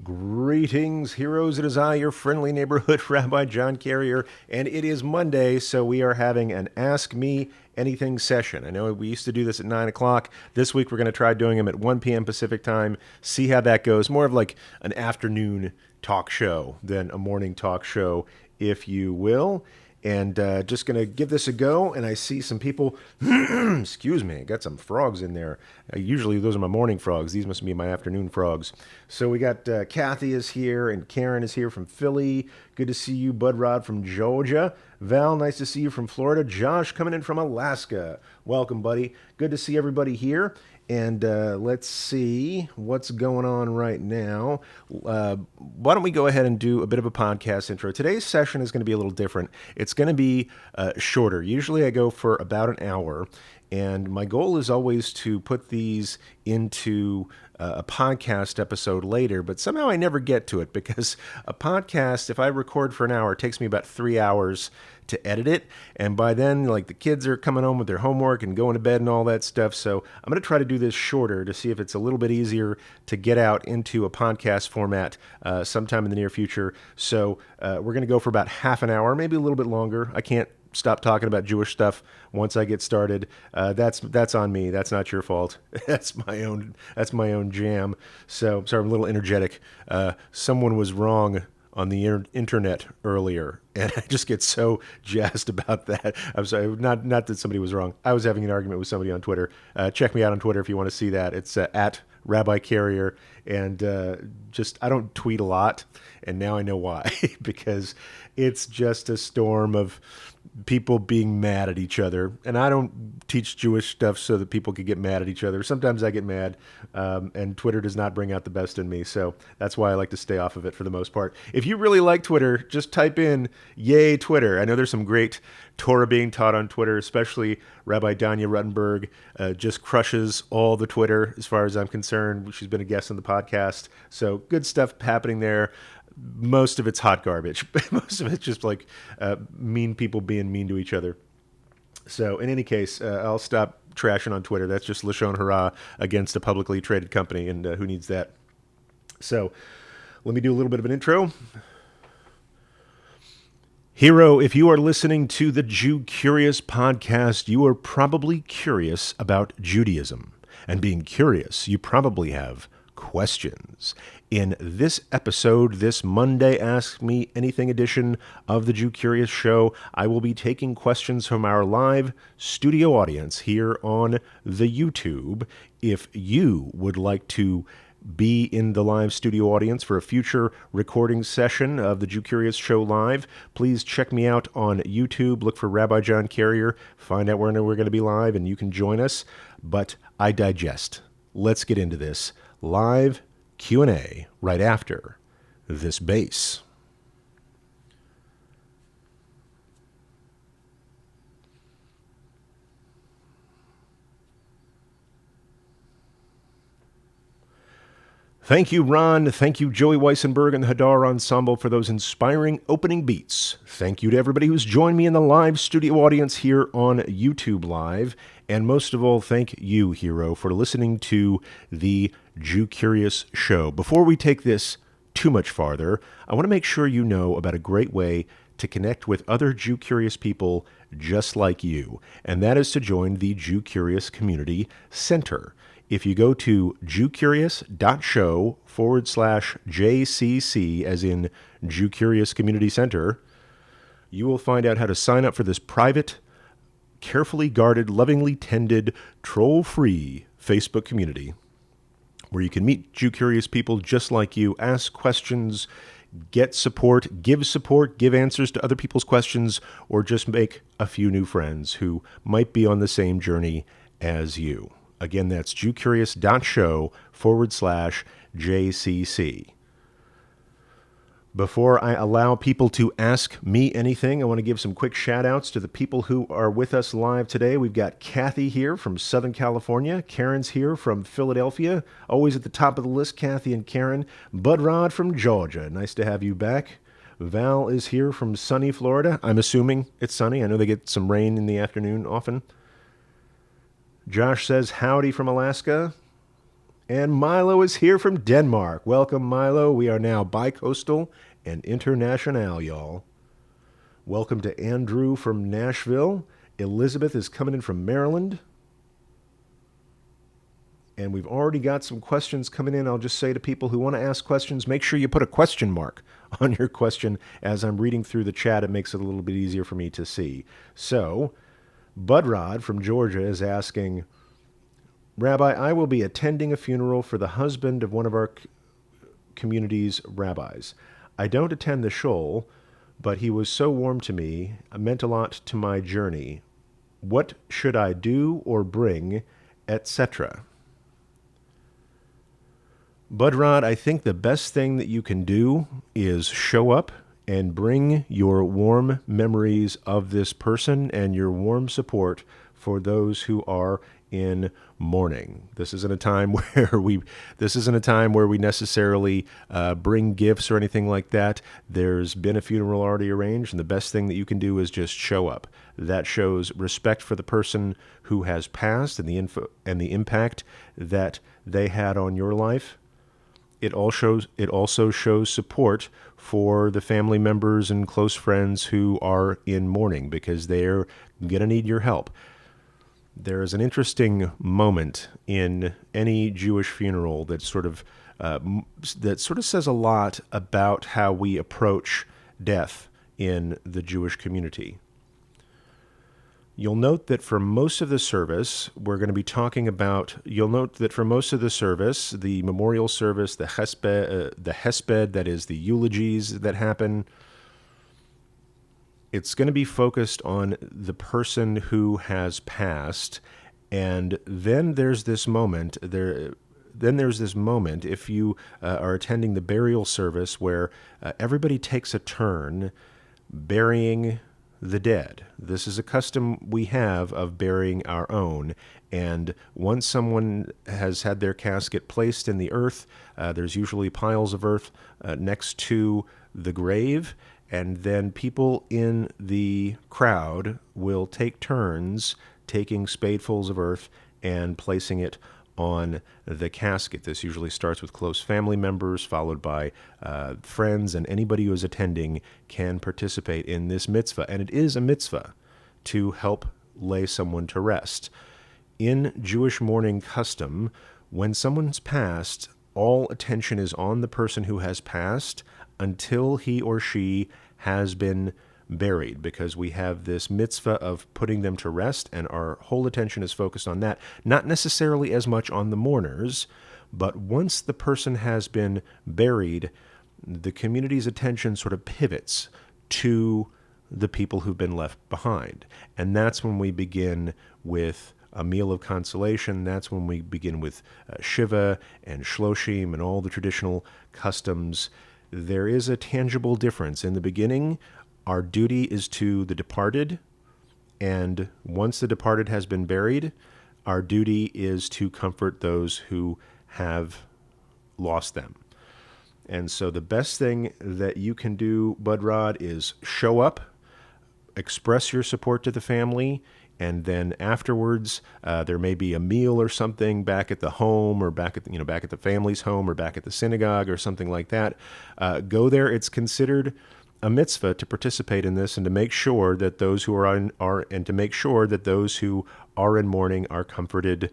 Greetings, heroes. It is I, your friendly neighborhood Rabbi John Carrier, and it is Monday, so we are having an Ask Me Anything session. I know we used to do this at 9 o'clock. This week we're going to try doing them at 1 p.m. Pacific time, see how that goes. More of like an afternoon talk show than a morning talk show, if you will. And just going to give this a go. And I see some people, excuse me, got some frogs in there. Usually those are my morning frogs. These must be my afternoon frogs. So we got Kathy is here and Karen is here from Philly. Good to see you, Bud Rod from Georgia. Val, nice to see you from Florida. Josh coming in from Alaska. Welcome, buddy. Good to see everybody here. And let's see what's going on right now. Why don't we go ahead and do a bit of a podcast intro? Today's session is going to be a little different. It's going to be shorter. Usually I go for about an hour. And my goal is always to put these into a podcast episode later, but somehow I never get to it because a podcast, if I record for an hour, it takes me about 3 hours to edit it. And by then, like the kids are coming home with their homework and going to bed and all that stuff. So I'm going to try to do this shorter to see if it's a little bit easier to get out into a podcast format sometime in the near future. So we're going to go for about half an hour, maybe a little bit longer. I can't stop talking about Jewish stuff once I get started. That's on me. That's not your fault. That's my own jam. So sorry, I'm a little energetic. Someone was wrong on the internet earlier, and I just get so jazzed about that. I'm sorry, not that somebody was wrong. I was having an argument with somebody on Twitter. Check me out on Twitter if you want to see that. It's at Rabbi Carrier, and I don't tweet a lot, and now I know why, because it's just a storm of people being mad at each other. And I don't teach Jewish stuff so that people could get mad at each other. Sometimes I get mad, and Twitter does not bring out the best in me. So that's why I like to stay off of it for the most part. If you really like Twitter, just type in "yay Twitter." I know there's some great Torah being taught on Twitter, especially Rabbi Danya Ruttenberg just crushes all the Twitter as far as I'm concerned. She's been a guest on the podcast. So good stuff happening there. Most of it's hot garbage. Most of it's just like mean people being mean to each other. So in any case, I'll stop trashing on Twitter. That's just Lashon Hara against a publicly traded company, and who needs that? So let me do a little bit of an intro. Hero, if you are listening to the Jew Curious podcast, you are probably curious about Judaism. And being curious, you probably have questions. In this episode, this Monday Ask Me Anything edition of the Jew Curious Show, I will be taking questions from our live studio audience here on the YouTube. If you would like to be in the live studio audience for a future recording session of the Jew Curious Show live, please check me out on YouTube. Look for Rabbi John Carrier. Find out where we're going to be live, and you can join us. But I digest. Let's get into this live Q&A right after this bass. Thank you, Ron. Thank you, Joey Weissenberg and the Hadar Ensemble for those inspiring opening beats. Thank you to everybody who's joined me in the live studio audience here on YouTube Live. And most of all, thank you, Hero, for listening to the Jew Curious Show. Before we take this too much farther, I want to make sure you know about a great way to connect with other Jew Curious people just like you, and that is to join the Jew Curious Community Center. If you go to jewcurious.show/JCC, as in Jew Curious Community Center, you will find out how to sign up for this private, carefully guarded, lovingly tended, troll-free Facebook community where you can meet Jew Curious people just like you, ask questions, get support, give answers to other people's questions, or just make a few new friends who might be on the same journey as you. Again, that's jewcurious.show/JCC. Before I allow people to ask me anything, I want to give some quick shout-outs to the people who are with us live today. We've got Kathy here from Southern California. Karen's here from Philadelphia. Always at the top of the list, Kathy and Karen. Bud Rod from Georgia. Nice to have you back. Val is here from sunny Florida. I'm assuming it's sunny. I know they get some rain in the afternoon often. Josh says howdy from Alaska. And Milo is here from Denmark. Welcome, Milo. We are now bi-coastal and international, y'all. Welcome to Andrew from Nashville. Elizabeth is coming in from Maryland. And we've already got some questions coming in. I'll just say to people who want to ask questions, make sure you put a question mark on your question. As I'm reading through the chat, it makes it a little bit easier for me to see. So, Budrod from Georgia is asking, Rabbi, I will be attending a funeral for the husband of one of our community's rabbis. I don't attend the shul, but he was so warm to me, meant a lot to my journey. What should I do or bring, etc.? Budrod, I think the best thing that you can do is show up and bring your warm memories of this person and your warm support for those who are in mourning. This isn't a time where we necessarily bring gifts or anything like that. There's been a funeral already arranged, and the best thing that you can do is just show up. That shows respect for the person who has passed and the impact that they had on your life. It also shows support for the family members and close friends who are in mourning, because they're going to need your help. There is an interesting moment in any Jewish funeral that sort of says a lot about how we approach death in the Jewish community. You'll note that for most of the service, the memorial service, the hesped, that is the eulogies that happen, it's going to be focused on the person who has passed, and then there's this moment. If you are attending the burial service, where everybody takes a turn burying the dead. This is a custom we have of burying our own. And once someone has had their casket placed in the earth, there's usually piles of earth next to the grave. And then people in the crowd will take turns taking spadefuls of earth and placing it on the casket. This usually starts with close family members, followed by friends, and anybody who is attending can participate in this mitzvah. And it is a mitzvah to help lay someone to rest. In Jewish mourning custom, when someone's passed, all attention is on the person who has passed until he or she has been buried, because we have this mitzvah of putting them to rest, and our whole attention is focused on that, not necessarily as much on the mourners. But once the person has been buried, the community's attention sort of pivots to the people who've been left behind. And that's when we begin with a meal of consolation. That's when we begin with Shiva and Shloshim and all the traditional customs. There is a tangible difference. In the beginning, our duty is to the departed, and once the departed has been buried, our duty is to comfort those who have lost them. And so the best thing that you can do, Budrod, is show up, express your support to the family, and then afterwards, there may be a meal or something back at the home, or back at the family's home, or back at the synagogue, or something like that. Go there. It's considered a mitzvah to participate in this, and to make sure that those who are in mourning are comforted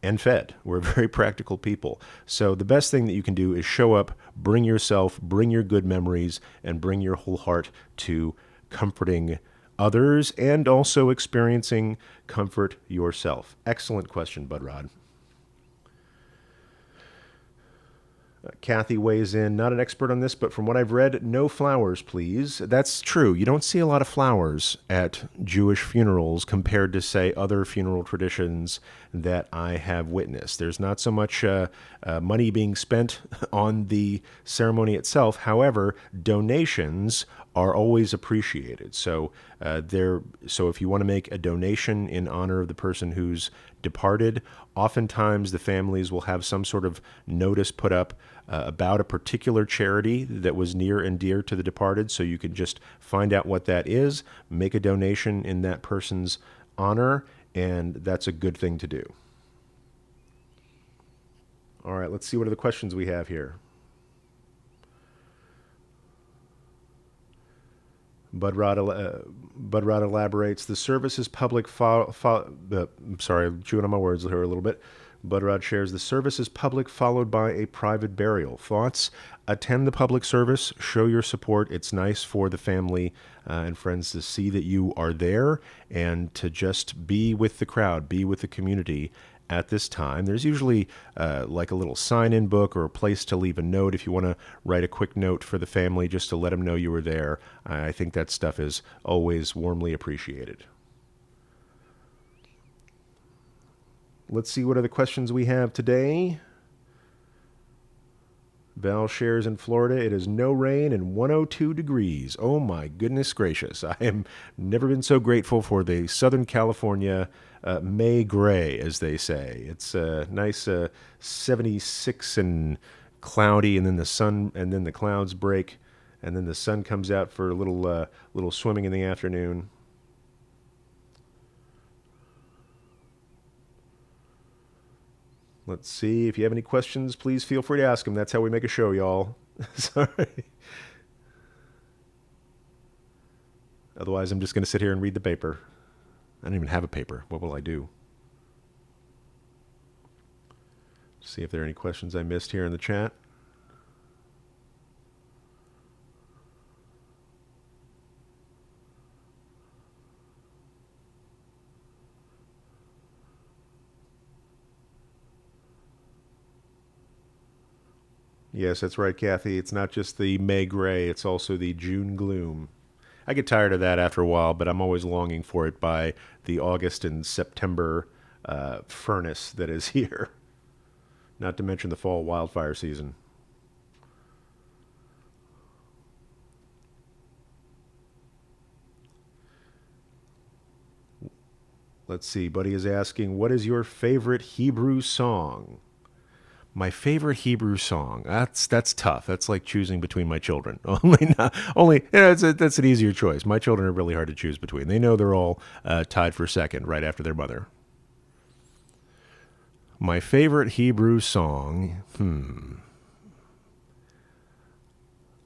and fed. We're very practical people. So the best thing that you can do is show up, bring yourself, bring your good memories, and bring your whole heart to comforting others and also experiencing comfort yourself. Excellent question, Budrod. Kathy weighs in, not an expert on this, but from what I've read, no flowers, please. That's true. You don't see a lot of flowers at Jewish funerals compared to, say, other funeral traditions that I have witnessed. There's not so much money being spent on the ceremony itself. However, donations are always appreciated. So if you want to make a donation in honor of the person who's departed, oftentimes the families will have some sort of notice put up about a particular charity that was near and dear to the departed, so you can just find out what that is, make a donation in that person's honor, and that's a good thing to do. All right, let's see what are the questions we have here. Bud Rod elaborates, the service is public. Sorry, chewing on my words here a little bit. Bud Rod shares, the service is public followed by a private burial. Thoughts? Attend the public service. Show your support. It's nice for the family and friends to see that you are there and to just be with the crowd, be with the community at this time. There's usually like a little sign-in book or a place to leave a note if you want to write a quick note for the family just to let them know you were there. I think that stuff is always warmly appreciated. Let's see what other questions we have today. Val shares, in Florida, it is no rain and 102 degrees. Oh my goodness gracious. I have never been so grateful for the Southern California May gray, as they say. It's a nice 76 and cloudy, and then the sun, and then the clouds break, and then the sun comes out for a little swimming in the afternoon. Let's see. If you have any questions, please feel free to ask them. That's how we make a show, y'all. Sorry. Otherwise, I'm just going to sit here and read the paper. I don't even have a paper. What will I do? See if there are any questions I missed here in the chat. Yes, that's right, Kathy. It's not just the May gray, it's also the June gloom. I get tired of that after a while, but I'm always longing for it by the August and September furnace that is here. Not to mention the fall wildfire season. Let's see. Buddy is asking, what is your favorite Hebrew song? My favorite Hebrew song. That's tough. That's like choosing between my children. That's an easier choice. My children are really hard to choose between. They know they're all tied for second right after their mother. My favorite Hebrew song.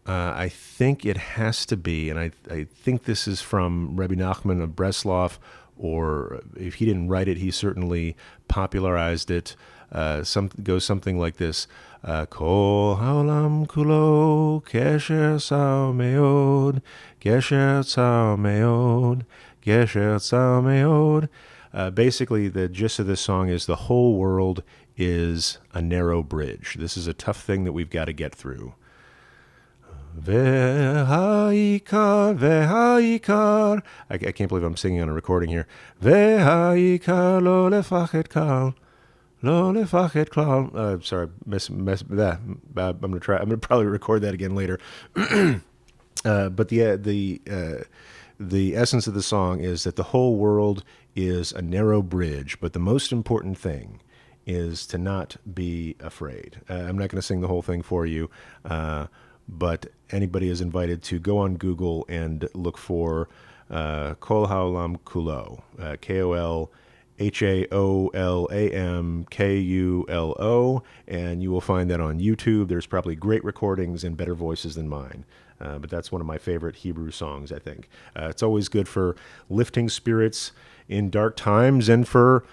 I think it has to be, and I think this is from Rabbi Nachman of Breslov, or if he didn't write it, he certainly popularized it. Goes something like this: Kol haolam kulo kesher tzar meod, kesher tzar meod, kesher tzar meod. Basically, the gist of this song is the whole world is a narrow bridge. This is a tough thing that we've got to get through. Ve'ha'ikar, ve'ha'ikar. I can't believe I'm singing on a recording here. Ve'ha'ikar lo lefachet kal. Sorry, miss that. I'm gonna try. I'm gonna probably record that again later. But the essence of the song is that the whole world is a narrow bridge, but the most important thing is to not be afraid. I'm not going to sing the whole thing for you, but anybody is invited to go on Google and look for Kol Haolam Kulo, KOLHAOLAMKULO, and you will find that on YouTube. There's probably great recordings and better voices than mine. But that's one of my favorite Hebrew songs, I think. It's always good for lifting spirits in dark times and for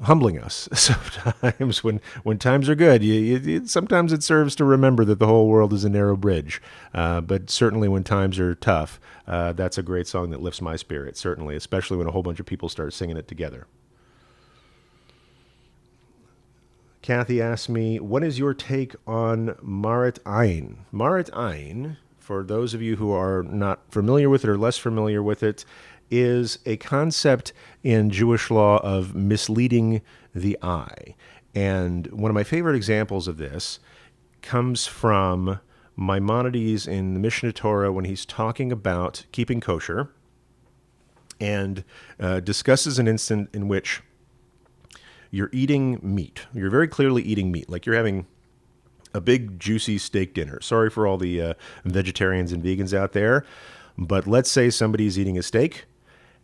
humbling us. Sometimes when times are good, sometimes it serves to remember that the whole world is a narrow bridge. But certainly when times are tough, that's a great song that lifts my spirit, certainly, especially when a whole bunch of people start singing it together. Kathy asked me, what is your take on Marat Ayin? Marat Ayin, for those of you who are not familiar with it or less familiar with it, is a concept in Jewish law of misleading the eye. And one of my favorite examples of this comes from Maimonides in the Mishnah Torah when he's talking about keeping kosher and discusses an instant in which you're eating meat. You're very clearly eating meat, like you're having a big, juicy steak dinner. Sorry for all the vegetarians and vegans out there, but let's say somebody's eating a steak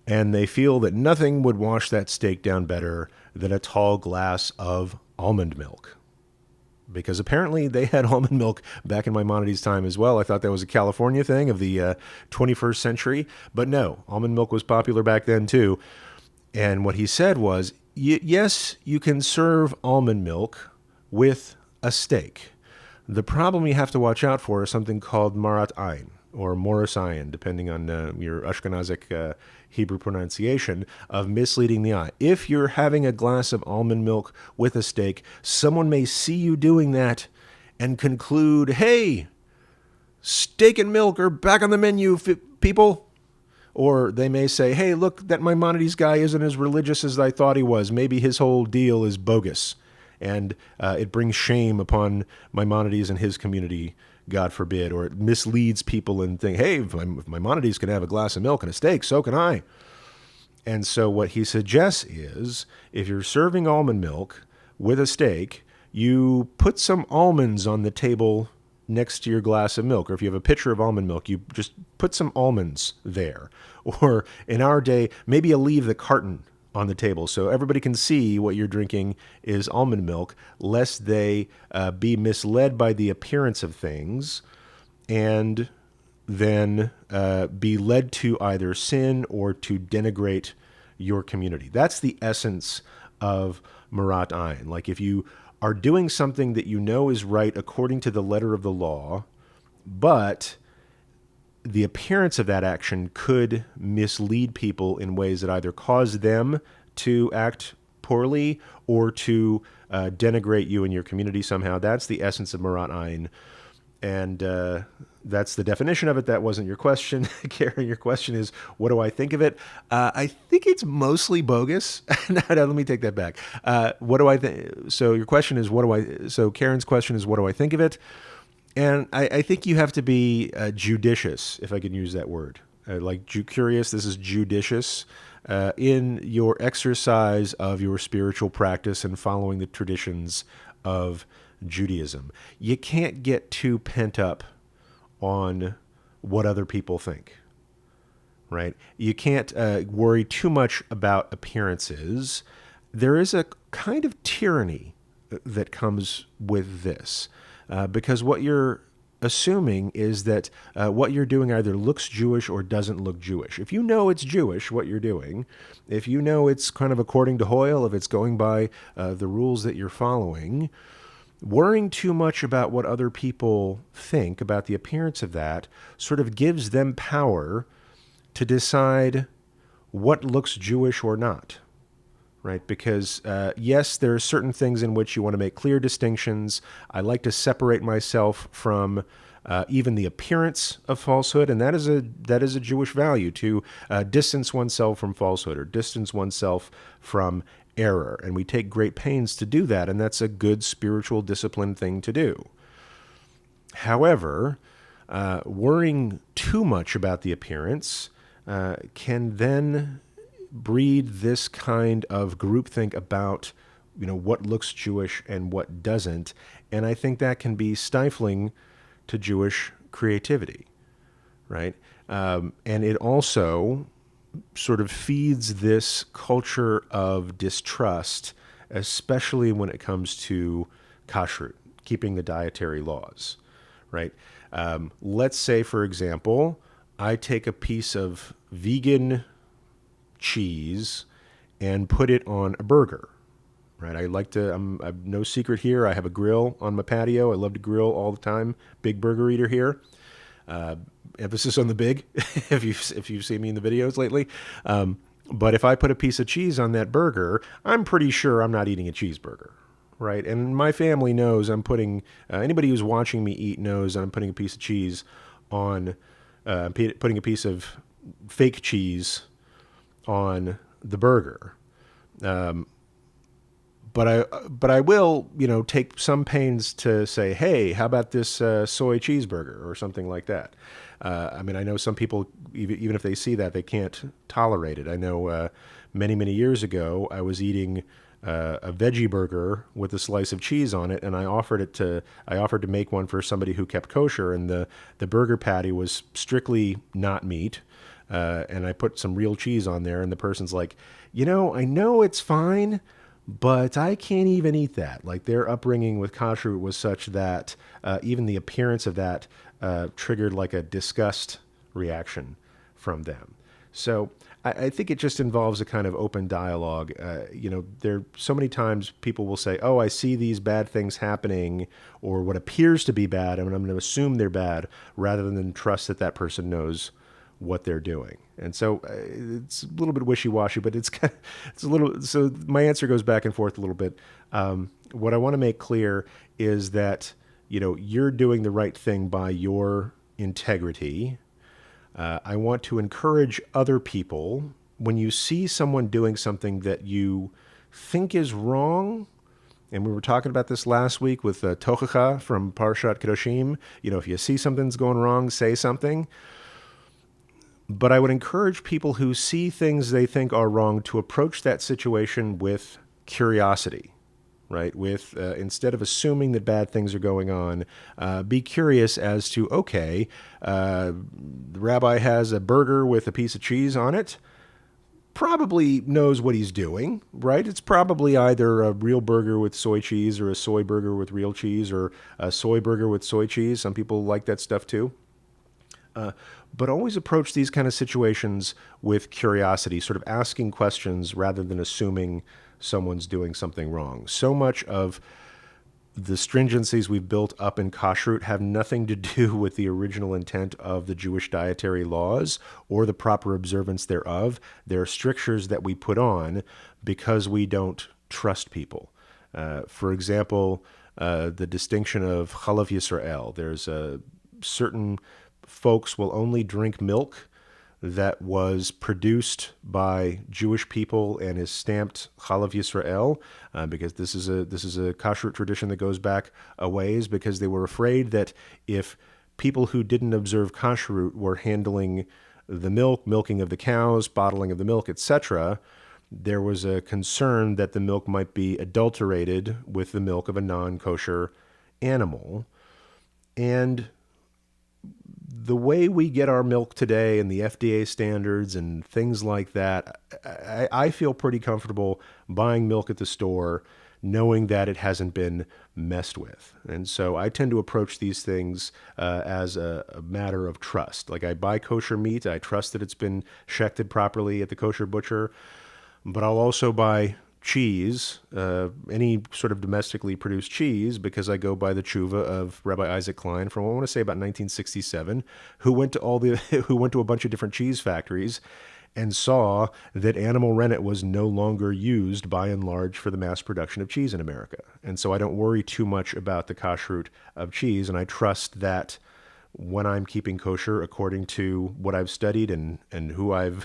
and they feel that nothing would wash that steak down better than a tall glass of almond milk. because apparently they had almond milk back in Maimonides' time as well. I thought that was a California thing of the 21st century, but no, almond milk was popular back then too. And what he said was, yes, you can serve almond milk with a steak. The problem you have to watch out for is something called marat ayin, or Morris ayin, depending on your Ashkenazic Hebrew pronunciation, of misleading the eye. If you're having a glass of almond milk with a steak, someone may see you doing that and conclude, hey, steak and milk are back on the menu, people. Or they may say, hey, look, that Maimonides guy isn't as religious as I thought he was. Maybe his whole deal is bogus. And it brings shame upon Maimonides and his community, God forbid. Or it misleads people and think, hey, if Maimonides can have a glass of milk and a steak, so can I. And so what he suggests is, if you're serving almond milk with a steak, you put some almonds on the table next to your glass of milk. Or if you have a pitcher of almond milk, you just put some almonds there. Or in our day, maybe you leave the carton on the table so everybody can see what you're drinking is almond milk, lest they be misled by the appearance of things and then be led to either sin or to denigrate your community. That's the essence of marat ayin. Like if you are doing something that you know is right according to the letter of the law, but the appearance of that action could mislead people in ways that either cause them to act poorly or to denigrate you and your community somehow. That's the essence of marat ayin. And that's the definition of it. That wasn't your question, Karen. Your question is, what do I think of it? I think it's mostly bogus. No, let me take that back. What do I think? So your question is, what do I? So Karen's question is, what do I think of it? And I think you have to be judicious, if I can use that word. Like curious, this is judicious in your exercise of your spiritual practice and following the traditions of Judaism. You can't get too pent up on what other people think, right? You can't worry too much about appearances. There is a kind of tyranny that comes with this, because what you're assuming is that what you're doing either looks Jewish or doesn't look Jewish. If you know it's Jewish, what you're doing, if you know it's kind of according to Hoyle, if it's going by the rules that you're following, worrying too much about what other people think about the appearance of that sort of gives them power to decide what looks Jewish or not, right? Because, yes, there are certain things in which you want to make clear distinctions. I like to separate myself from even the appearance of falsehood, and that is a Jewish value, to distance oneself from falsehood or distance oneself from error. And we take great pains to do that, and that's a good spiritual discipline thing to do. However, worrying too much about the appearance can then breed this kind of groupthink about, what looks Jewish and what doesn't. And I think that can be stifling to Jewish creativity, right? And it also sort of feeds this culture of distrust, especially when it comes to kashrut, keeping the dietary laws, right? Let's say, for example, I take a piece of vegan cheese and put it on a burger, right? I'm no secret here. I have a grill on my patio. I love to grill all the time. Big burger eater here. Emphasis on the big, if you've seen me in the videos lately. But if I put a piece of cheese on that burger, I'm pretty sure I'm not eating a cheeseburger, right? And my family knows I'm putting, anybody who's watching me eat knows I'm putting a piece of cheese on, putting a piece of fake cheese on the burger. But I will, take some pains to say, hey, how about this soy cheeseburger or something like that? I know some people, even if they see that, they can't tolerate it. I know many, many years ago, I was eating a veggie burger with a slice of cheese on it, and I offered to make one for somebody who kept kosher, and the burger patty was strictly not meat. And I put some real cheese on there, and the person's like, I know it's fine, but I can't even eat that. Like their upbringing with kashrut was such that even the appearance of that triggered like a disgust reaction from them. So I think it just involves a kind of open dialogue. There so many times people will say, "Oh, I see these bad things happening," or what appears to be bad, and I'm going to assume they're bad, rather than trust that that person knows what they're doing. And so it's a little bit wishy-washy, but it's a little. So my answer goes back and forth a little bit. What I want to make clear is that you're doing the right thing by your integrity. I want to encourage other people when you see someone doing something that you think is wrong. And we were talking about this last week with Tochacha from Parshat Kedoshim. If you see something's going wrong, say something. But I would encourage people who see things they think are wrong to approach that situation with curiosity, right? With instead of assuming that bad things are going on, be curious as to, okay, the rabbi has a burger with a piece of cheese on it. Probably knows what he's doing, right? It's probably either a real burger with soy cheese or a soy burger with real cheese or a soy burger with soy cheese. Some people like that stuff too. But always approach these kind of situations with curiosity, sort of asking questions rather than assuming someone's doing something wrong. So much of the stringencies we've built up in kashrut have nothing to do with the original intent of the Jewish dietary laws or the proper observance thereof. They're strictures that we put on because we don't trust people. For example, the distinction of Chalav Yisrael. There's a certain folks will only drink milk that was produced by Jewish people and is stamped Chalav Yisrael, because this is a kashrut tradition that goes back a ways, because they were afraid that if people who didn't observe kashrut were handling the milk, milking of the cows, bottling of the milk, etc., there was a concern that the milk might be adulterated with the milk of a non-kosher animal. And the way we get our milk today and the FDA standards and things like that, I feel pretty comfortable buying milk at the store knowing that it hasn't been messed with. And so I tend to approach these things as a matter of trust. Like I buy kosher meat, I trust that it's been shechted properly at the kosher butcher, but I'll also buy cheese, any sort of domestically produced cheese, because I go by the tshuva of Rabbi Isaac Klein from, I want to say, about 1967, who went to a bunch of different cheese factories and saw that animal rennet was no longer used by and large for the mass production of cheese in America. And so I don't worry too much about the kashrut of cheese, and I trust that when I'm keeping kosher according to what I've studied and who I've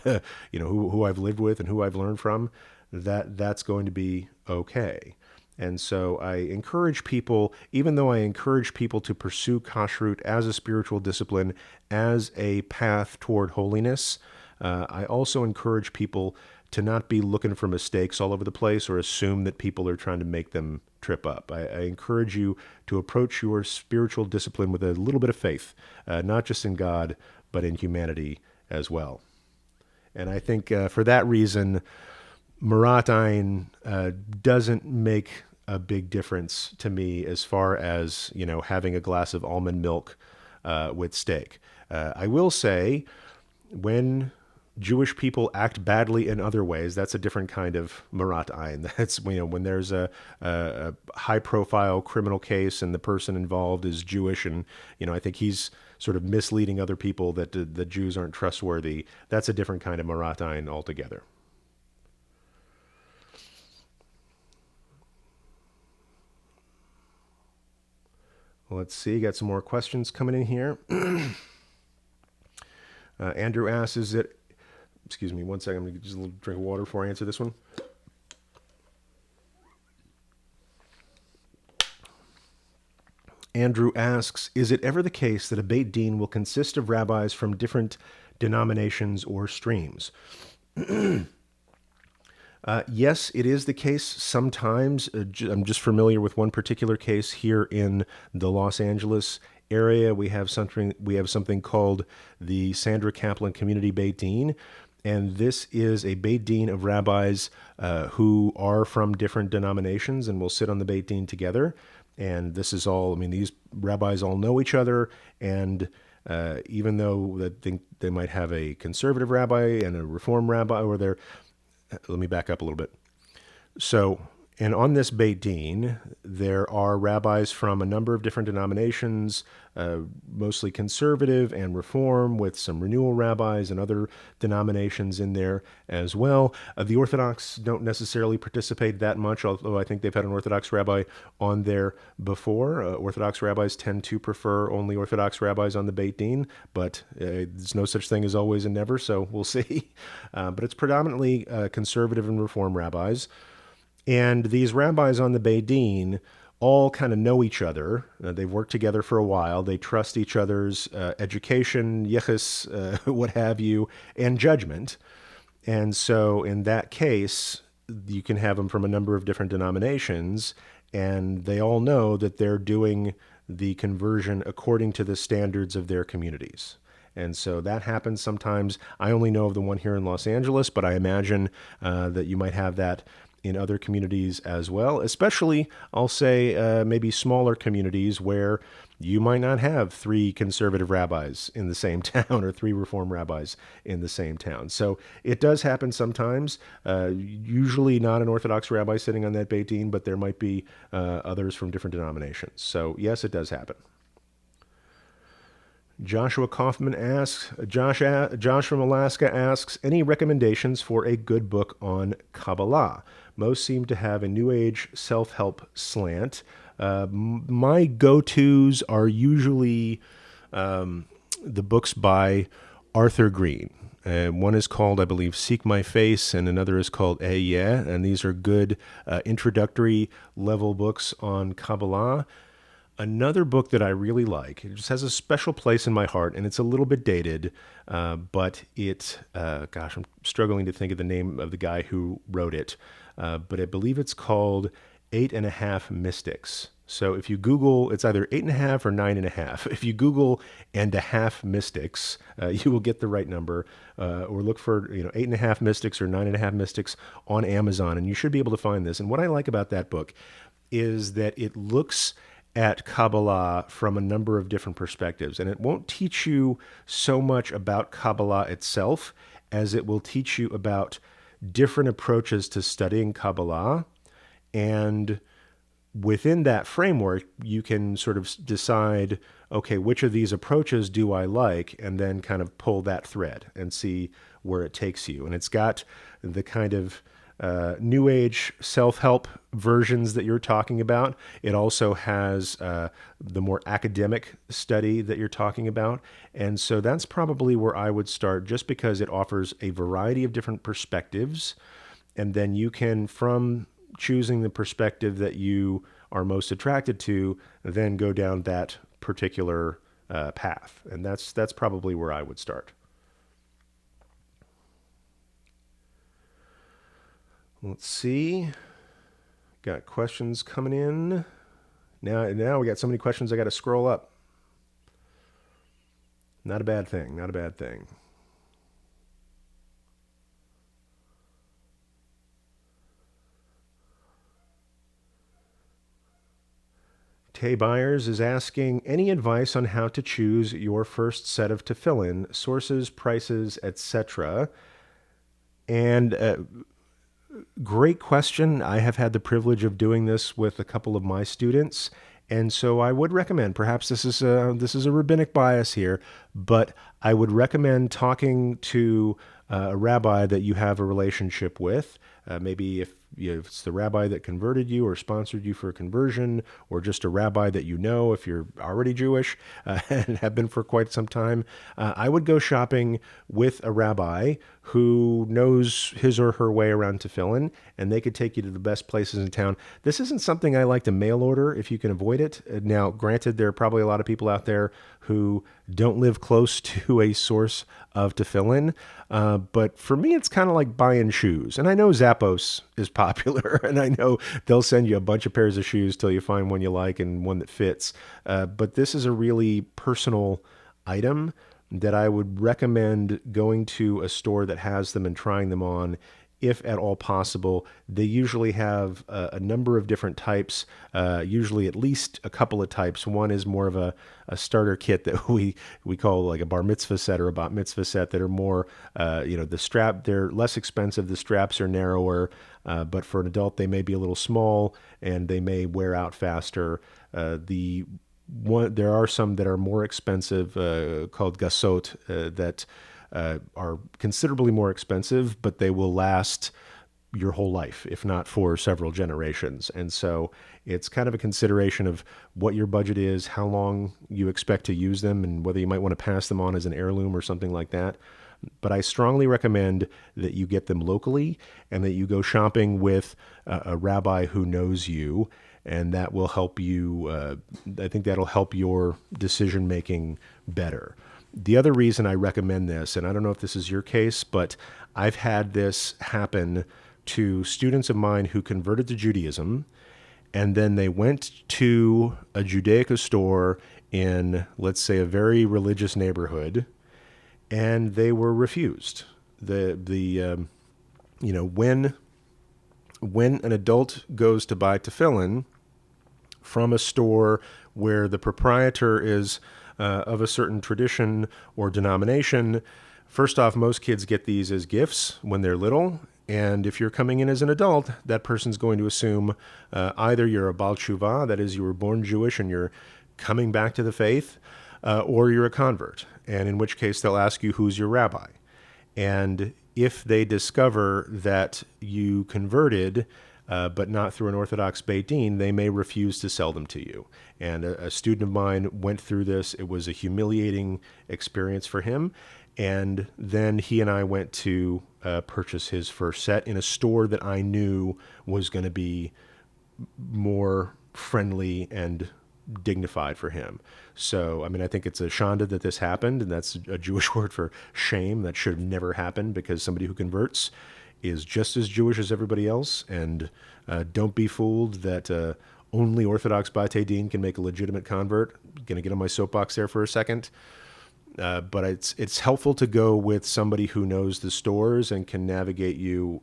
who I've lived with and who I've learned from, that's going to be okay. And so I encourage people, even though I encourage people to pursue kashrut as a spiritual discipline, as a path toward holiness, I also encourage people to not be looking for mistakes all over the place or assume that people are trying to make them trip up. I encourage you to approach your spiritual discipline with a little bit of faith, not just in God, but in humanity as well. And I think for that reason, Marat Ayin doesn't make a big difference to me as far as, having a glass of almond milk with steak. I will say, when Jewish people act badly in other ways, that's a different kind of Marat Ayin. That's, when there's a high-profile criminal case and the person involved is Jewish, and I think he's sort of misleading other people that the Jews aren't trustworthy. That's a different kind of Marat Ayin altogether. Let's see, got some more questions coming in here. Andrew asks, excuse me, one second, I'm going to just a little drink of water before I answer this one. Andrew asks, is it ever the case that a Beit Din will consist of rabbis from different denominations or streams? Yes, it is the case sometimes. I'm just familiar with one particular case here in the Los Angeles area. We have something called the Sandra Kaplan Community Beit Din, And this is a Beit Din of rabbis who are from different denominations and will sit on the Beit Din together. And this is all, I mean, these rabbis all know each other. And even though I think they might have a conservative rabbi and a reform rabbi, or they're, let me back up a little bit. So, and on this Beit Din, there are rabbis from a number of different denominations, mostly conservative and reform, with some renewal rabbis and other denominations in there as well. The Orthodox don't necessarily participate that much, although I think they've had an Orthodox rabbi on there before. Orthodox rabbis tend to prefer only Orthodox rabbis on the Beit Din, but there's no such thing as always and never, so we'll see. But it's predominantly conservative and reform rabbis. And these rabbis on the Beit Din all kind of know each other. They've worked together for a while. They trust each other's education, yichus, what have you, and judgment. And so in that case, you can have them from a number of different denominations, and they all know that they're doing the conversion according to the standards of their communities. And so that happens sometimes. I only know of the one here in Los Angeles, but I imagine that you might have that in other communities as well, especially, I'll say, maybe smaller communities where you might not have 3 conservative rabbis in the same town or 3 reform rabbis in the same town. So it does happen sometimes, usually not an Orthodox rabbi sitting on that Beit Din, but there might be others from different denominations. So yes, it does happen. Joshua Kaufman asks, Josh from Alaska asks, any recommendations for a good book on Kabbalah? Most seem to have a New Age self-help slant. My go-tos are usually the books by Arthur Green. One is called, I believe, Seek My Face, and another is called Yeah, and these are good introductory level books on Kabbalah. Another book that I really like, it just has a special place in my heart, and it's a little bit dated, but I'm struggling to think of the name of the guy who wrote it, but I believe it's called 8.5 Mystics. So if you Google, it's either 8.5 or 9.5. If you Google and a half mystics, you will get the right number, or look for 8.5 mystics or 9.5 mystics on Amazon, and you should be able to find this. And what I like about that book is that it looks at Kabbalah from a number of different perspectives. And it won't teach you so much about Kabbalah itself as it will teach you about different approaches to studying Kabbalah. And within that framework, you can sort of decide, okay, which of these approaches do I like? And then kind of pull that thread and see where it takes you. And it's got the kind of New Age self-help versions that you're talking about. It also has the more academic study that you're talking about. And so that's probably where I would start, just because it offers a variety of different perspectives. And then you can, from choosing the perspective that you are most attracted to, then go down that particular path. And that's probably where I would start. Let's see. Got questions coming in. Now we got so many questions I got to scroll up. Not a bad thing. Not a bad thing. Tay Byers is asking, any advice on how to choose your first set of tefillin, sources, prices, etc.? And great question. I have had the privilege of doing this with a couple of my students, and so I would recommend, perhaps this is a rabbinic bias here, but I would recommend talking to a rabbi that you have a relationship with. Maybe if it's the rabbi that converted you or sponsored you for a conversion, or just a rabbi that you know if you're already Jewish and have been for quite some time, I would go shopping with a rabbi who knows his or her way around tefillin, and they could take you to the best places in town. This isn't something I like to mail order if you can avoid it. Now, granted, there are probably a lot of people out there who don't live close to a source of tefillin, but for me, it's kind of like buying shoes. And I know Zappos is popular, and I know they'll send you a bunch of pairs of shoes till you find one you like and one that fits. But this is a really personal item that I would recommend going to a store that has them and trying them on, if at all possible. They usually have a number of different types, usually at least a couple of types. One is more of a starter kit that we call like a bar mitzvah set or a bat mitzvah set, that are more, the strap, they're less expensive. The straps are narrower, but for an adult, they may be a little small and they may wear out faster. There are some that are more expensive, called gasot, that are considerably more expensive, but they will last your whole life, if not for several generations. And so it's kind of a consideration of what your budget is, how long you expect to use them, and whether you might want to pass them on as an heirloom or something like that. But I strongly recommend that you get them locally and that you go shopping with a rabbi who knows you, and that will help you. I think that'll help your decision making better. The other reason I recommend this, and I don't know if this is your case, but I've had this happen to students of mine who converted to Judaism, and then they went to a Judaica store in, let's say, a very religious neighborhood, and they were refused. When an adult goes to buy tefillin from a store where the proprietor is of a certain tradition or denomination, first off, most kids get these as gifts when they're little. And if you're coming in as an adult, that person's going to assume either you're a Baal Tshuva, that is, you were born Jewish and you're coming back to the faith, or you're a convert. And in which case they'll ask you, who's your rabbi? And if they discover that you converted, but not through an Orthodox Beit Din, they may refuse to sell them to you. And a student of mine went through this. It was a humiliating experience for him. And then he and I went to purchase his first set in a store that I knew was going to be more friendly and dignified for him. So, I mean, I think it's a shanda that this happened, and that's a Jewish word for shame. That should have never happened, because somebody who converts is just as Jewish as everybody else. And don't be fooled that only Orthodox Bate Din can make a legitimate convert. Going to get on my soapbox there for a second. But it's helpful to go with somebody who knows the stores and can navigate you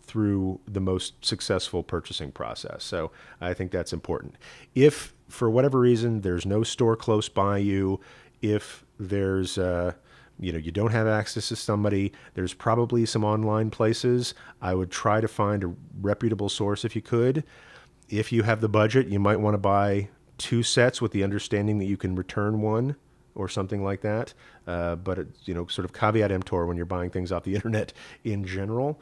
through the most successful purchasing process. So I think that's important. If for whatever reason there's no store close by you, if there's you don't have access to somebody, there's probably some online places. I would try to find a reputable source if you could. If you have the budget, you might want to buy 2 sets with the understanding that you can return one or something like that. But it's, sort of caveat emptor when you're buying things off the internet in general.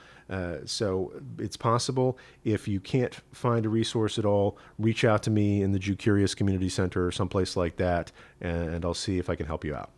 So it's possible. If you can't find a resource at all, reach out to me in the Jew Curious Community Center or someplace like that, and I'll see if I can help you out.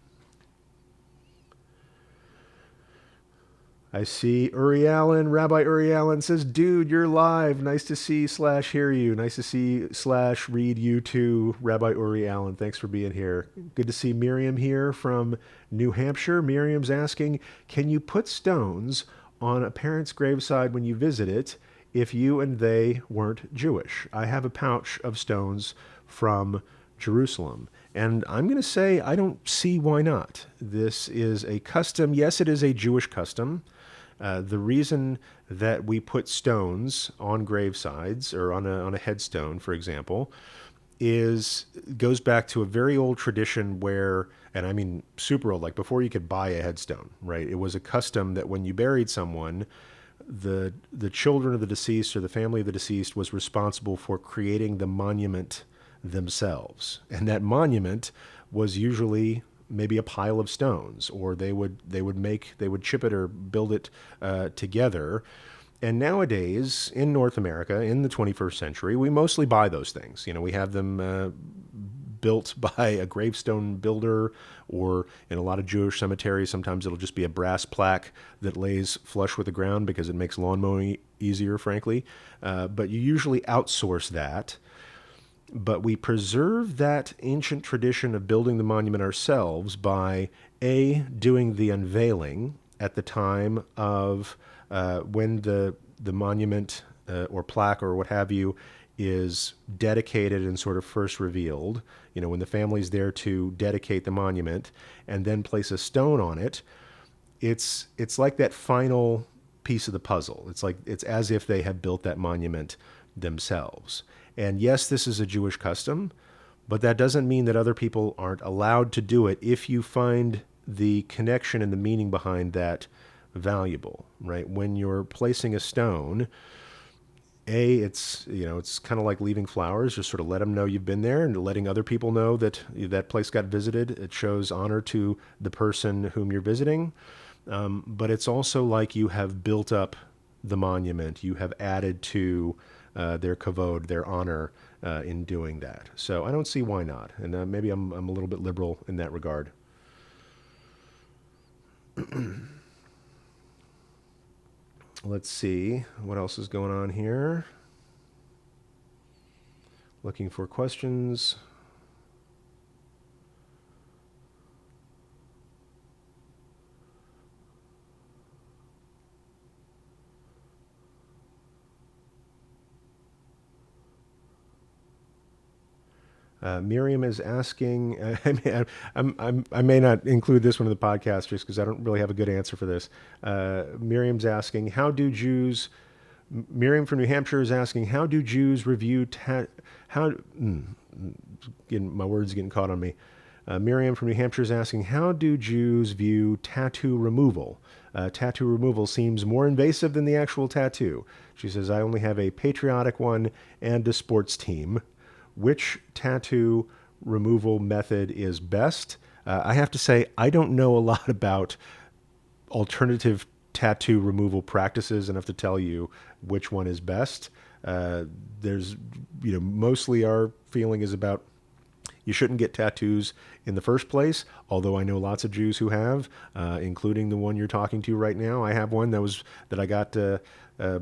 I see Uri Allen, Rabbi Uri Allen says, dude, you're live. Nice to see / hear you. Nice to see / read you too, Rabbi Uri Allen. Thanks for being here. Good to see Miriam here from New Hampshire. Miriam's asking, can you put stones on a parent's graveside when you visit it if you and they weren't Jewish? I have a pouch of stones from Jerusalem. And I'm going to say I don't see why not. This is a custom. Yes, it is a Jewish custom. The reason that we put stones on gravesides or on a headstone, for example, goes back to a very old tradition where, and I mean super old, like before you could buy a headstone, right? It was a custom that when you buried someone, the children of the deceased or the family of the deceased was responsible for creating the monument themselves. And that monument was usually maybe a pile of stones, or they would chip it or build it together. And nowadays in North America in the 21st century, we mostly buy those things. We have them built by a gravestone builder, or in a lot of Jewish cemeteries, sometimes it'll just be a brass plaque that lays flush with the ground because it makes lawn mowing easier, frankly. But you usually outsource that. But we preserve that ancient tradition of building the monument ourselves by doing the unveiling at the time of when the monument or plaque or what have you is dedicated and sort of first revealed, when the family's there to dedicate the monument and then place a stone on it, it's like that final piece of the puzzle. It's as if they have built that monument themselves. And yes, this is a Jewish custom, but that doesn't mean that other people aren't allowed to do it if you find the connection and the meaning behind that valuable, right? When you're placing a stone, it's kind of like leaving flowers. Just sort of let them know you've been there, and letting other people know that that place got visited. It shows honor to the person whom you're visiting. But it's also like you have built up the monument. You have added to their kavod, their honor, in doing that. So I don't see why not. And maybe I'm a little bit liberal in that regard. Let's see what else is going on here. Looking for questions. Miriam is asking. I may not include this one in the podcast just because I don't really have a good answer for this. Miriam's asking, how do Jews? Miriam from New Hampshire is asking, how do Jews review my words getting caught on me. Miriam from New Hampshire is asking, how do Jews view tattoo removal? Tattoo removal seems more invasive than the actual tattoo. She says, I only have a patriotic one and a sports team. Which tattoo removal method is best? I have to say, I don't know a lot about alternative tattoo removal practices enough to tell you which one is best. Mostly our feeling is about you shouldn't get tattoos in the first place, although I know lots of Jews who have, including the one you're talking to right now. I have one that I got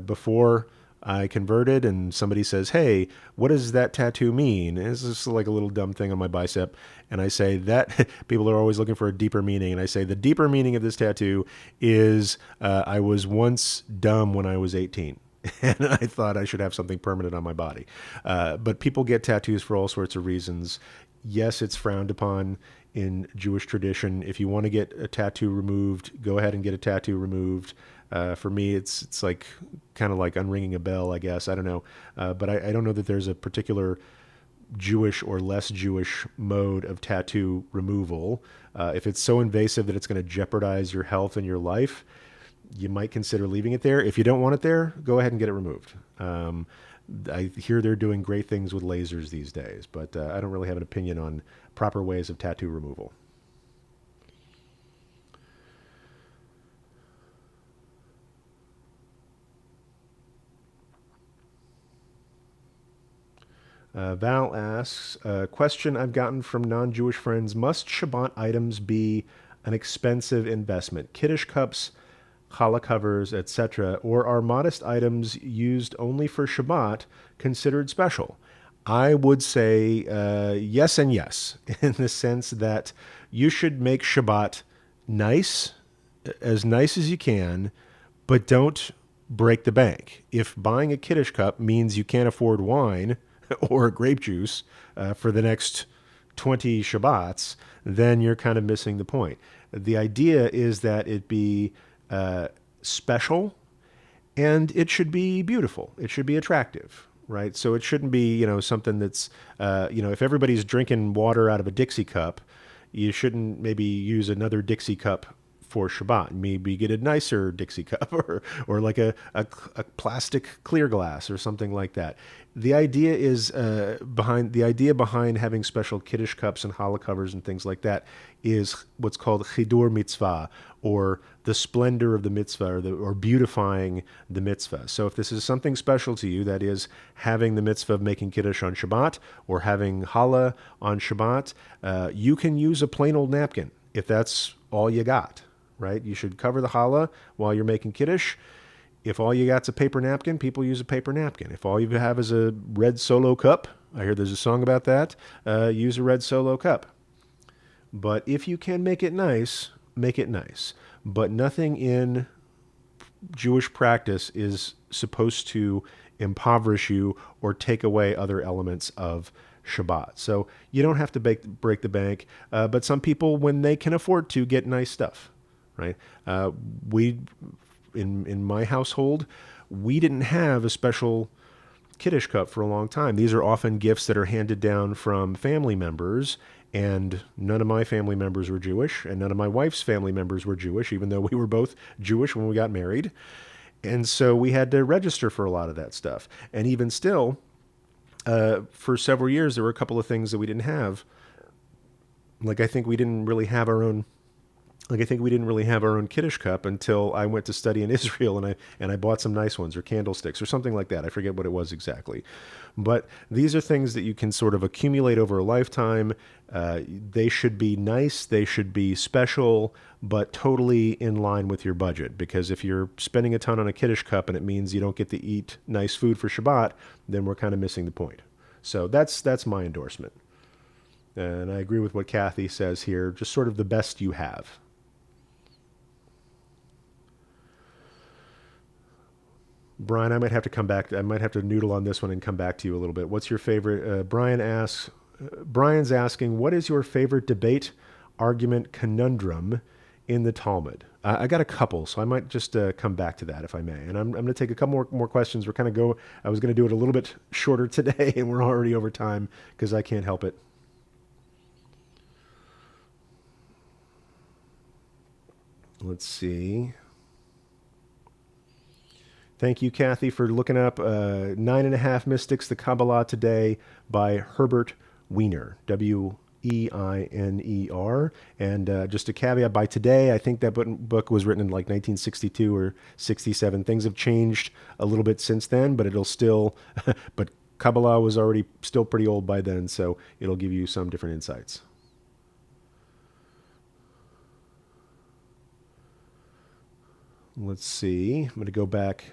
before I converted, and somebody says, hey, what does that tattoo mean? And it's just like a little dumb thing on my bicep. And I say that people are always looking for a deeper meaning. And I say the deeper meaning of this tattoo is I was once dumb when I was 18. And I thought I should have something permanent on my body. But people get tattoos for all sorts of reasons. Yes, it's frowned upon in Jewish tradition. If you want to get a tattoo removed, go ahead and get a tattoo removed. For me, it's like kind of like unringing a bell, I guess. I don't know. But I don't know that there's a particular Jewish or less Jewish mode of tattoo removal. If it's so invasive that it's going to jeopardize your health and your life, you might consider leaving it there. If you don't want it there, go ahead and get it removed. I hear they're doing great things with lasers these days, but I don't really have an opinion on proper ways of tattoo removal. Val asks, a question I've gotten from non-Jewish friends, must Shabbat items be an expensive investment? Kiddush cups, challah covers, etc., or are modest items used only for Shabbat considered special? I would say yes and yes, in the sense that you should make Shabbat nice as you can, but don't break the bank. If buying a Kiddush cup means you can't afford wine or grape juice for the next 20 Shabbats, then you're kind of missing the point. The idea is that it be special, and it should be beautiful. It should be attractive, right? So it shouldn't be, something that's, if everybody's drinking water out of a Dixie cup, you shouldn't maybe use another Dixie cup for Shabbat. Maybe get a nicer Dixie cup or like a plastic clear glass or something like that. The idea is behind having special Kiddush cups and challah covers and things like that is what's called chidur mitzvah, or the splendor of the mitzvah, or beautifying the mitzvah. So if this is something special to you, that is having the mitzvah of making Kiddush on Shabbat or having challah on Shabbat, you can use a plain old napkin if that's all you got, right? You should cover the challah while you're making Kiddush. If all you got's a paper napkin, people use a paper napkin. If all you have is a red Solo cup, I hear there's a song about that, use a red Solo cup. But if you can make it nice, make it nice. But nothing in Jewish practice is supposed to impoverish you or take away other elements of Shabbat. So you don't have to break the bank, but some people, when they can afford to, get nice stuff, right? We in my household, we didn't have a special Kiddush cup for a long time. These are often gifts that are handed down from family members, and none of my family members were Jewish, and none of my wife's family members were Jewish, even though we were both Jewish when we got married. And so we had to register for a lot of that stuff. And even still, for several years, there were a couple of things that we didn't have. Like I think we didn't really have our own. Like I think we didn't really have our own Kiddush cup until I went to study in Israel, and I bought some nice ones or candlesticks or something like that. I forget what it was exactly, but these are things that you can sort of accumulate over a lifetime. They should be nice, they should be special, but totally in line with your budget. Because if you're spending a ton on a Kiddush cup and it means you don't get to eat nice food for Shabbat, then we're kind of missing the point. So that's my endorsement, and I agree with what Kathy says here. Just sort of the best you have. Brian, I might have to come back. I might have to noodle on this one and come back to you a little bit. What's your favorite? Brian's asking, what is your favorite debate, argument, conundrum in the Talmud? I got a couple, so I might just come back to that if I may. And I'm going to take a couple more questions. I was going to do it a little bit shorter today, and we're already over time because I can't help it. Let's see. Thank you, Kathy, for looking up 9.5 Mystics, the Kabbalah Today by Herbert Weiner, Weiner. And just a caveat, by today, I think that book was written in like 1962 or 67. Things have changed a little bit since then, but it'll still, but Kabbalah was already still pretty old by then, so it'll give you some different insights. Let's see. I'm going to go back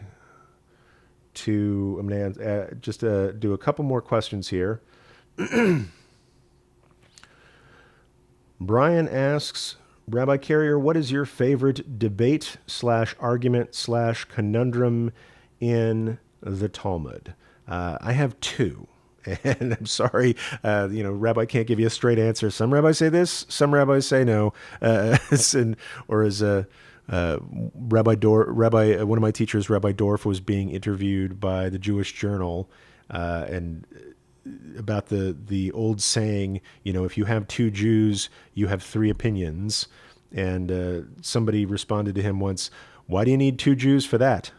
I'm going to just do a couple more questions here. Brian asks, Rabbi Carrier, what is your favorite debate / argument / conundrum in the Talmud? I have two. And I'm sorry, Rabbi can't give you a straight answer. Some rabbis say this, some rabbis say no. One of my teachers, Rabbi Dorf, was being interviewed by the Jewish Journal, and about the old saying, if you have two Jews, you have three opinions. And somebody responded to him once, why do you need two Jews for that?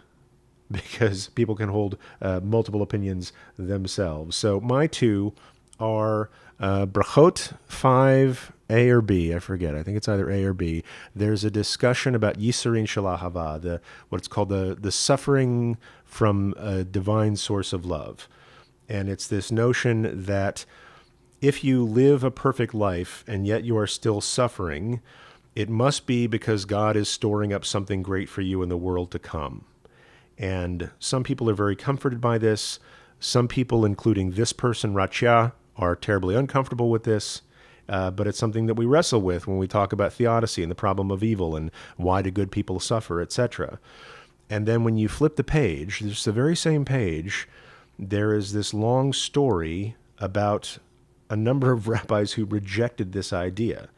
Because people can hold multiple opinions themselves. So my two are Brachot 5, A or B, I forget. I think it's either A or B. There's a discussion about Yisurin Shel Ahava, what's called the suffering from a divine source of love. And it's this notion that if you live a perfect life and yet you are still suffering, it must be because God is storing up something great for you in the world to come. And some people are very comforted by this. Some people, including this person, Ratcha, are terribly uncomfortable with this. But it's something that we wrestle with when we talk about theodicy and the problem of evil and why do good people suffer, etc. And then when you flip the page, it's the very same page, there is this long story about a number of rabbis who rejected this idea,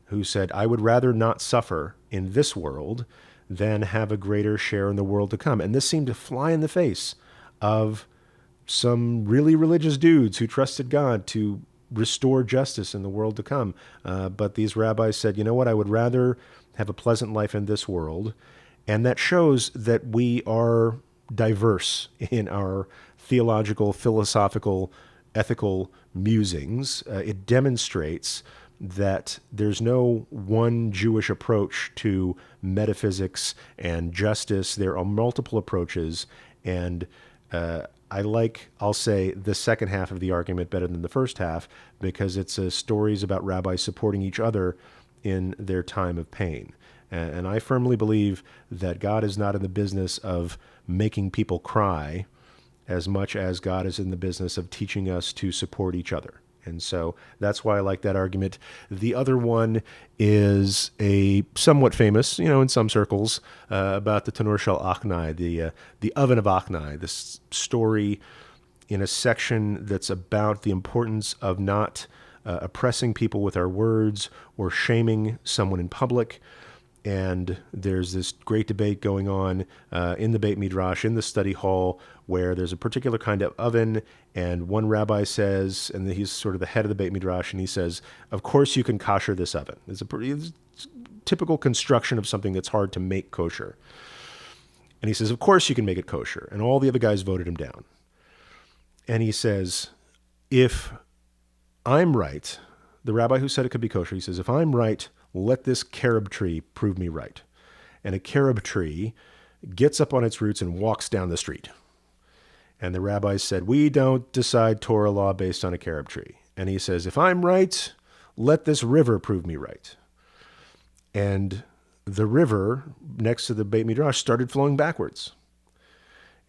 who said, I would rather not suffer in this world than have a greater share in the world to come. And this seemed to fly in the face of some really religious dudes who trusted God to restore justice in the world to come. But these rabbis said, you know what, I would rather have a pleasant life in this world. And that shows that we are diverse in our theological, philosophical, ethical musings. It demonstrates that there's no one Jewish approach to metaphysics and justice. There are multiple approaches, and I'll say, the second half of the argument better than the first half, because it's stories about rabbis supporting each other in their time of pain. And I firmly believe that God is not in the business of making people cry as much as God is in the business of teaching us to support each other. And so that's why I like that argument. The other one is a somewhat famous, in some circles, about the Tanur Shel Achnai, the oven of Achnai, this story in a section that's about the importance of not oppressing people with our words or shaming someone in public. And there's this great debate going on in the Beit Midrash, in the study hall, where there's a particular kind of oven, and one rabbi says, and he's sort of the head of the Beit Midrash, and he says, of course you can kosher this oven. It's a pretty typical construction of something that's hard to make kosher. And he says, of course you can make it kosher. And all the other guys voted him down. And he says, if I'm right, the rabbi who said it could be kosher, he says, if I'm right, let this carob tree prove me right. And a carob tree gets up on its roots and walks down the street. And the rabbi said, we don't decide Torah law based on a carob tree. And he says, if I'm right, let this river prove me right. And the river next to the Beit Midrash started flowing backwards.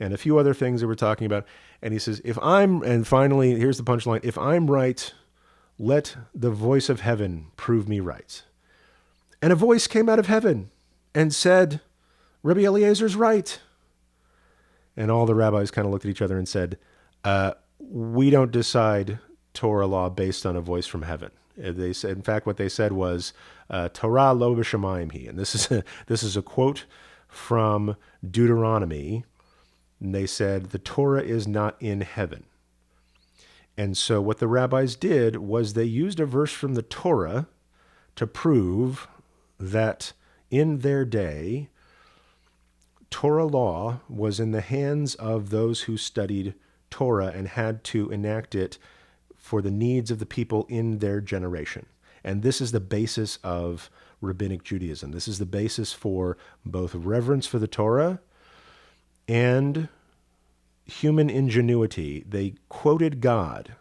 And a few other things that we're talking about. And he says, and finally, here's the punchline, if I'm right, let the voice of heaven prove me right. And a voice came out of heaven and said, Rabbi Eliezer's right. And all the rabbis kind of looked at each other and said, we don't decide Torah law based on a voice from heaven. They said, in fact, what they said was, Torah lo b'shamayim hi. And this is a quote from Deuteronomy. And they said, the Torah is not in heaven. And so what the rabbis did was they used a verse from the Torah to prove that in their day, Torah law was in the hands of those who studied Torah and had to enact it for the needs of the people in their generation. And this is the basis of Rabbinic Judaism. This is the basis for both reverence for the Torah and human ingenuity. They quoted God,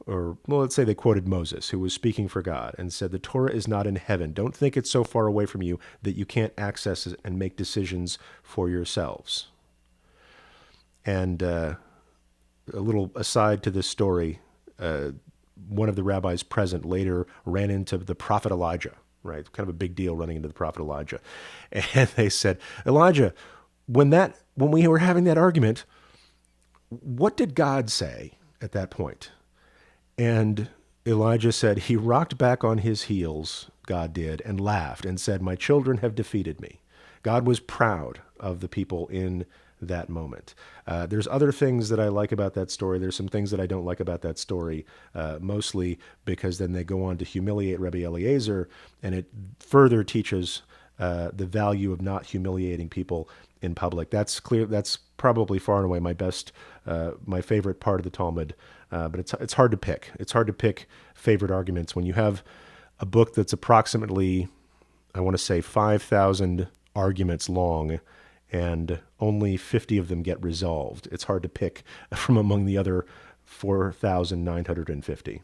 let's say they quoted Moses, who was speaking for God, and said, the Torah is not in heaven. Don't think it's so far away from you that you can't access it and make decisions for yourselves. And a little aside to this story, one of the rabbis present later ran into the prophet Elijah, right? Kind of a big deal running into the prophet Elijah. And they said, Elijah, when we were having that argument, what did God say at that point? And Elijah said, he rocked back on his heels, God did, and laughed and said, my children have defeated me. God was proud of the people in that moment. There's other things that I like about that story. There's some things that I don't like about that story, mostly because then they go on to humiliate Rabbi Eliezer, and it further teaches the value of not humiliating people in public. That's clear. That's probably far and away my favorite part of the Talmud. But it's hard to pick. It's hard to pick favorite arguments when you have a book that's approximately, I want to say, 5,000 arguments long, and only 50 of them get resolved. It's hard to pick from among the other 4,950.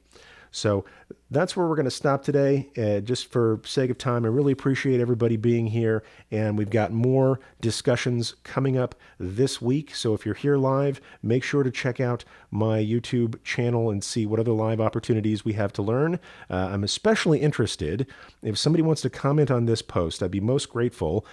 So that's where we're going to stop today. Just for sake of time, I really appreciate everybody being here, and we've got more discussions coming up this week. So if you're here live, make sure to check out my YouTube channel and see what other live opportunities we have to learn. I'm especially interested, if somebody wants to comment on this post, I'd be most grateful.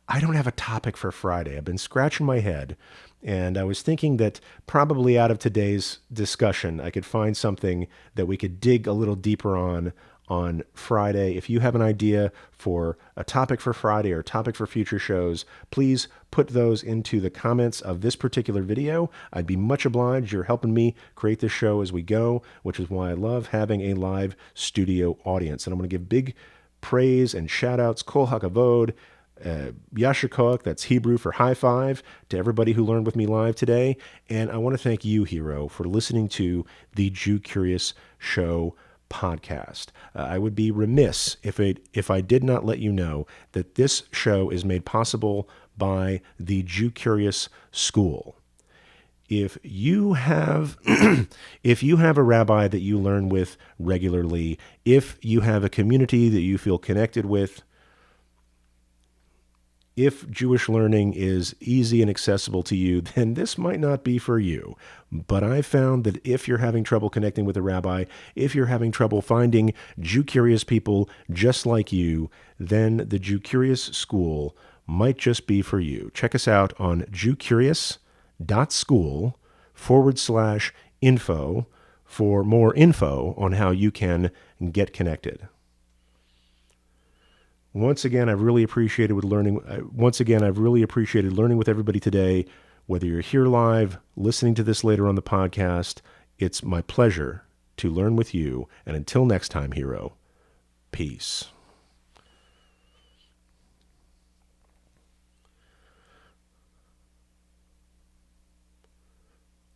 I don't have a topic for Friday. I've been scratching my head, and I was thinking that probably out of today's discussion, I could find something that we could dig a little deeper on Friday. If you have an idea for a topic for Friday or a topic for future shows, please put those into the comments of this particular video. I'd be much obliged. You're helping me create this show as we go, which is why I love having a live studio audience. And I'm going to give big praise and shout outs, Kol HaKavod, Yasher Koach, that's Hebrew for high five, to everybody who learned with me live today. And I want to thank you, Hero, for listening to the Jew Curious Show podcast. I would be remiss if I did not let you know that this show is made possible by the Jew Curious School. If you have a rabbi that you learn with regularly, if you have a community that you feel connected with, if Jewish learning is easy and accessible to you, then this might not be for you. But I found that if you're having trouble connecting with a rabbi, if you're having trouble finding Jew-curious people just like you, then the Jew-Curious School might just be for you. Check us out on jewcurious.school/info for more info on how you can get connected. Once again, I've really appreciated learning with everybody today. Whether you're here live, listening to this later on the podcast, it's my pleasure to learn with you. And until next time, hero, peace.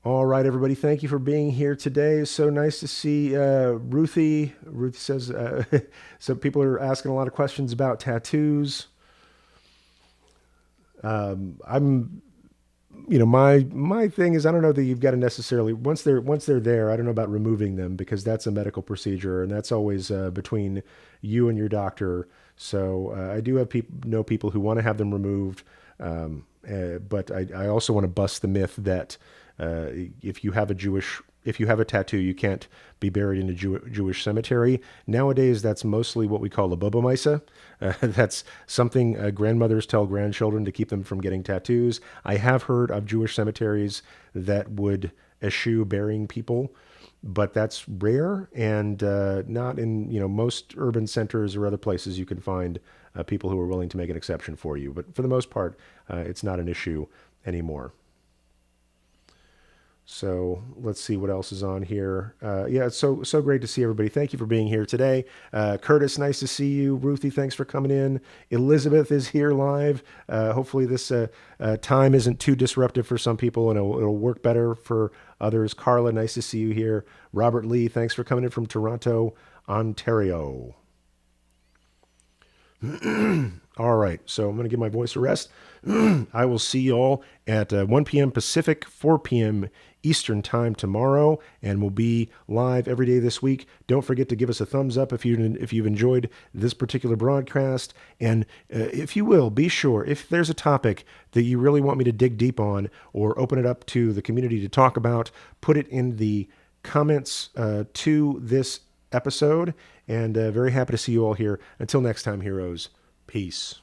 All right, everybody. Thank you for being here today. It's so nice to see Ruthie. Ruthie says, so people are asking a lot of questions about tattoos. I'm, my thing is, I don't know that you've got to necessarily, once they're there, I don't know about removing them because that's a medical procedure and that's always between you and your doctor. So I do have know people who want to have them removed. But I also want to bust the myth that if you have a tattoo, you can't be buried in a Jewish cemetery. Nowadays, that's mostly what we call a baba misa. That's something grandmothers tell grandchildren to keep them from getting tattoos. I have heard of Jewish cemeteries that would eschew burying people, but that's rare and not in most urban centers or other places you can find people who are willing to make an exception for you. But for the most part, it's not an issue anymore. So let's see what else is on here. Yeah, it's so great to see everybody. Thank you for being here today. Curtis, nice to see you. Ruthie, thanks for coming in. Elizabeth is here live. Hopefully this time isn't too disruptive for some people and it'll work better for others. Carla, nice to see you here. Robert Lee, thanks for coming in from Toronto, Ontario. All right, so I'm going to give my voice a rest. I will see you all at 1 p.m. Pacific, 4 p.m. Eastern Time tomorrow, and we'll be live every day this week. Don't forget to give us a thumbs up if you've enjoyed this particular broadcast, and if you will, be sure, if there's a topic that you really want me to dig deep on or open it up to the community to talk about, put it in the comments to this episode, and very happy to see you all here. Until next time, heroes, peace.